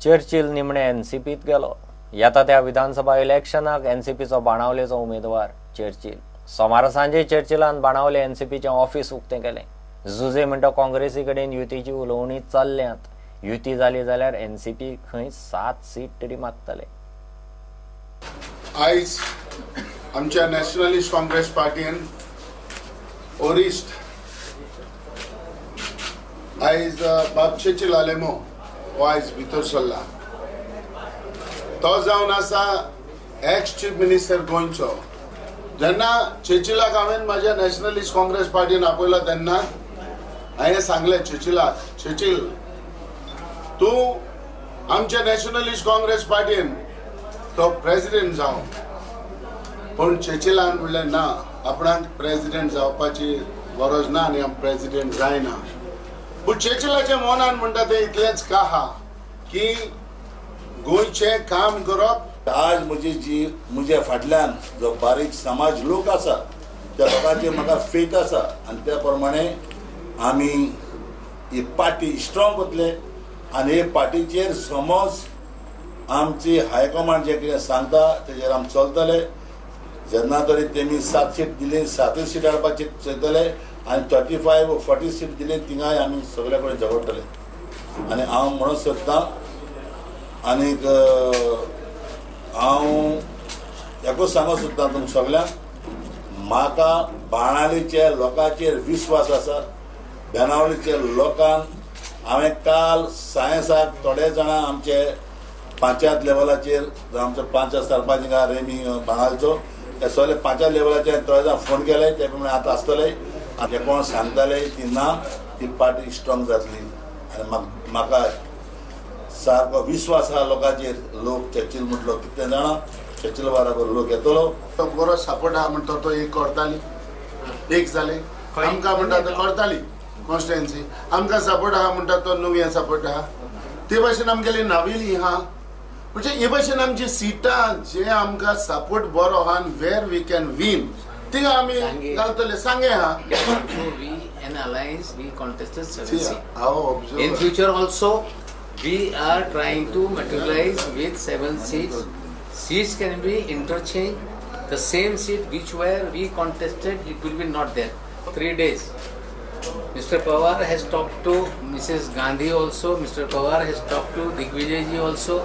Churchill निमणे एनसीपीत गेलो। येता त्या विधानसभा इलेक्शनाक एनसीपीचो बाणावलेचो उमेदवार चर्चिल। सोमारा सांजे चर्चिलान बाणावले एनसीपीचे ऑफिस उक्तें केलें। जुजे म्हणटा काँग्रेसी कडेन युतीची उलोवणी चल्ल्यांत। युती जाली जाल्यार एनसीपी खंय 7 सीट तरी मागतले। आयज आमच्या नॅशनलिस्ट काँग्रेस पार्टीन ओरिस्ट आयज बाब चर्चिल आलेमो हो आयज भितर सरला। तो जावन आसा एक्स चीफ मिनिस्टर गोंयचो। जेन्ना चर्चिलाक हांवें म्हाज्या नॅशनलिस्ट काँग्रेस पार्टीन आपयलो तेन्ना हांवें सांगलें चर्चिलाक, चर्चिल तूं आमच्या नॅशनलिस्ट काँग्रेस पार्टीन तो प्रेसिडेंट जावं। पूण चर्चिलान म्हणलें ना, आपणाक प्रेसिडेंट जावपाची गरज ना आनी हांव प्रेसिडेंट जायना। पूण चर्चिलाच्या मनान म्हणटा तें इतलेंच का आहा की गोंयचें काम करप। आज म्हज्या फाटल्यान जो बारीक समाज लोक आसा त्या लोकांचेर म्हाका फेथ आसा आनी त्या प्रमाणे आमी ही पार्टी स्ट्रॉंग करतले आनी हे पार्टीचेर समज आमची हायकमांड जे कितें सांगता तेजेर आमी चलतले। जेन्ना तरी तेमी 7 सीट दिली 7 सीट हाडपाचे चयतले आनी 35 व 40 सीट दिली थिंगाय आमी सगळे कडेन झगडटले। आनी हांव म्हणून सोदतां आनीक हांव एकूच सांगूंक सोदतां तुमकां सगळ्यांक, म्हाका बाणावलेच्या लोकांचेर विश्वास आसा। बाणावलेच्या लोकांक हांवें काल सायन्साक थोडे जाणां आमचे पंचायत लेवलाचेर आमचो पंचायत सरपंच रेमी बाणावलेचो ते सगळे पंचायत लेवलाचेर थोडे जाण फोन केले, ते प्रमाणे आतां आसतले आनी कोण सांगताले ती ना ती पार्टी स्ट्रॉंग जातली। आनी म्हाका सारको विश्वास आहा लोकांचेर। लोक चर्चिल म्हटलो कितें जाणा चर्चिल बरोबर लोक येतलो। तो बरो सपोर्ट आहा म्हणटा तो एक करताली, एक जाले आमकां म्हणटा तो करताली कॉन्स्टिट्युएन्सी, आमकां सपोर्ट आहा म्हणटा तो नुवें सपोर्ट आहा। ते भाशेन आमगेली नाविली आहा म्हणजे हे भाशेन आमची सिटां जे आमकां सपोर्ट बरो आहा वेर वी कॅन विन ते आमी घालतले सांगे आहा। We an alliance, we contested 7 seats. In future also, we are trying to materialize with 7 seats. Seats can be interchanged. The same seat which were we contested, it will be not there. 3 days. Mr. Pawar has talked to Mrs. Gandhi also. Mr. Pawar has talked to Digvijay ji also.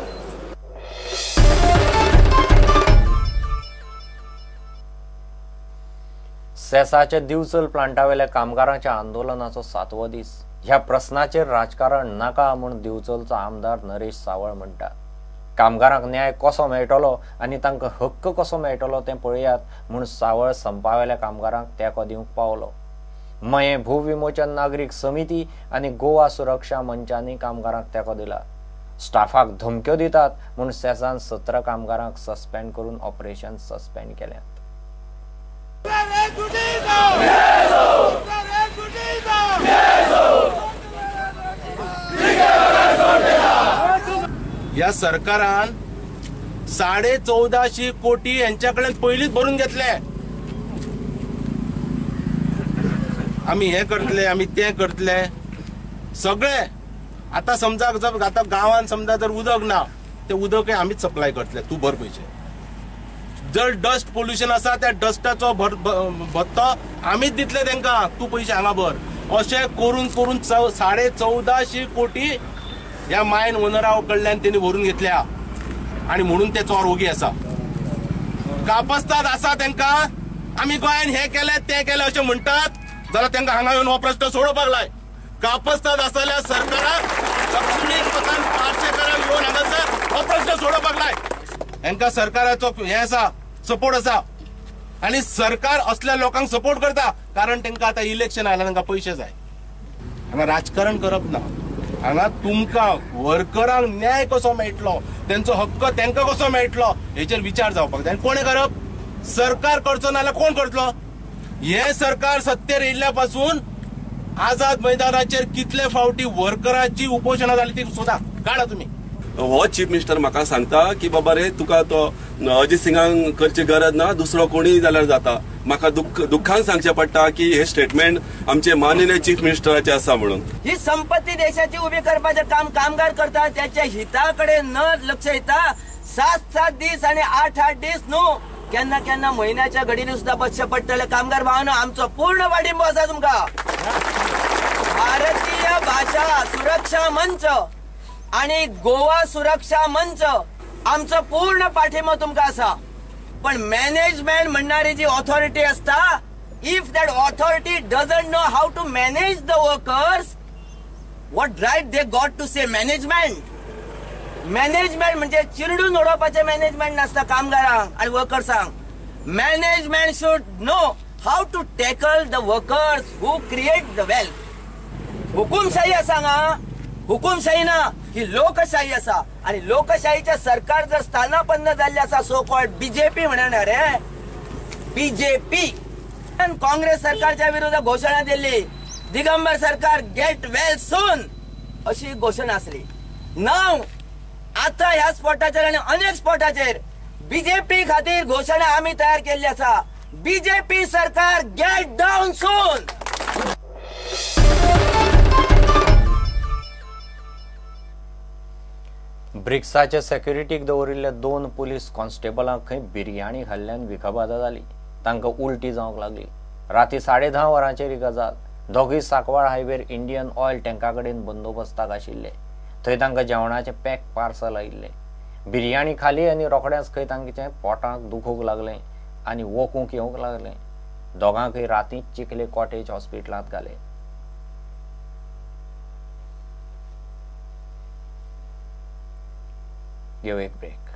सेसाच्या Bicholim प्लांटावेल्या कामगारांच्या आंदोलनाचो 7वो दीस। ह्या प्रश्नाचेर राजकारण नाका म्हूण दिवचलचो आमदार नरेश सावळ म्हणटा। कामगारांक न्याय कसो मेळटलो आनी तांकां हक्क कसो मेळटलो तें पळयात म्हूण सावळ संपावेल्या कामगारांक तेंको दिवंक पावलो। मये भूविमोचन नागरीक समिती आनी गोवा सुरक्षा मंचांनी कामगारांक तेंको दिला। स्टाफाक धमक्यो दितात म्हूण सेसान 17 कामगारांक सस्पेंड करून ऑपरेशन सस्पेंड केल्यात। या सरकारान 14.5 कोटी यांच्याकडे पहिलीच भरून घेतले। आम्ही हे करतले आम्ही ते करतले सगळे। आता समजा आता गावान समजा जर उदक ना ते उदक आम्हीच सप्लाय करतले, तू भर पैसे। जर डस्ट पोल्युशन आसा त्या डस्टाचो भत्तो आमीच दितले तांकां, तू पैसे हांगा भर। अशें करून करून 14.5 कोटी ह्या मायन ओनरा कडल्यान तेणी भरून घेतल्या आणि म्हणून ते चोर ओगी आसा। कापस्ताद आसा तांकां आमी गोंयान हे केले ते केले अशें म्हणटात जाल्यार तांकां हांगा येवन हो प्रश्न सोडोवपाक लाय। कापस्ताद आसल्यार सरकाराक लक्ष्मी पतान पार्सेकाराक येवन हांगासर हो प्रश्न सोडोवपाक लाय। हांकां सरकाराचो हे आसा सपोर्ट आसा आनी सरकार असल्या लोकांक सपोर्ट करता कारण तांकां आतां इलेक्शन आयला तांकां पयशे जाय। हांगा राजकारण करप ना, हांगा तुमकां वर्करांक न्याय कसो मेळटलो तेंचो हक्क तांकां कसो मेळटलो हेचेर विचार जावपाक जाय। कोणे करप? सरकार करचो नाल्यार कोण करतलो? हे सरकार सत्तेर येयल्ल्या पासून आझाद मैदानाचेर कितले फावटी वर्करांची उपोशनां जाली ती सोदा काडा तुमी। हो चीफ मिनिस्टर म्हाका सांगता की बाबा रे तुका तो अजित सिंगांक करची गरज ना, दुसरो कोणीय जाल्यार जाता. म्हाका दुख्खान सांगचें पडटा की हे स्टेटमेंट आमचे माननीय चीफ मिनिस्टराचे आसा म्हणून. ही संपत्ती देशाची उभी करपाचें काम कामगार करता, त्याच्या हिताकडे न लक्ष दिता 7-7 दीस आणि 8-8 दीस न्हू, केन्ना केन्ना म्हयन्याच्या घडीनी सुद्धा बसचें पडटले. कामगार भावांनो, आमचो पूर्ण पाठिंबो आसा तुमकां. भारतीय भाषा सुरक्षा मंच आणि गोवा सुरक्षा मंच आमचो पूर्ण पाठिंबो तुमकां आसा. पण मॅनेजमेंट म्हणणारी जी ऑथॉरिटी असता, if that authority doesn't know how to manage the workers, what right they got to say management? Management म्हणजे चिरडून उडोवपाचे मॅनेजमेंट नासता कामगारांक आणि वर्कर्सांक. Management should know how to tackle the workers who create the wealth. हुकुमशाही आसा हांगा, हुकुमशाही ना, ही लोकशाही आसा. आणि लोकशाहीच्या सरकार जर स्थानापन्न जाल्ले आसा, सो कॉल्ड बीजेपी म्हणणार रे, बीजेपी. काँग्रेस सरकारच्या विरोधात घोषणा दिल्ली, दिगंबर सरकार गेट वेल सून अशी घोषणा असली. नाव आता ह्या स्पॉटाचेर आणि अनेक स्पॉटाचेर बीजेपी खातीर घोषणा आम्ही तयार केल्ली आसा. बीजेपी सरकार गेट डाऊन सून. ब्रिक्साचे सेक्युरिटीक दवरिल्ले 2 पुलीस कॉन्स्टेबलांक खंय बिरयाणी खाल्ल्यान विखाबाद जाली. तांकां उलटी जावंक लागली. राती 10:30 वरांचेर ही गजाल. दोगूय सांकवाळ हायवेर इंडियन ऑयल टँका कडेन बंदोबस्ताक आशिल्ले. थंय तांकां जेवणाचे पॅक पार्सल आयिल्ले. बिरयाणी खाली आनी रोखडेंच खंय तांचे पोटांक दुखूंक लागलें आनी वोकूंक येवंक लागलें. दोगांकय रातींच चिखले कॉटेज हॉस्पिटलांत घाले. घेऊ एक ब्रेक.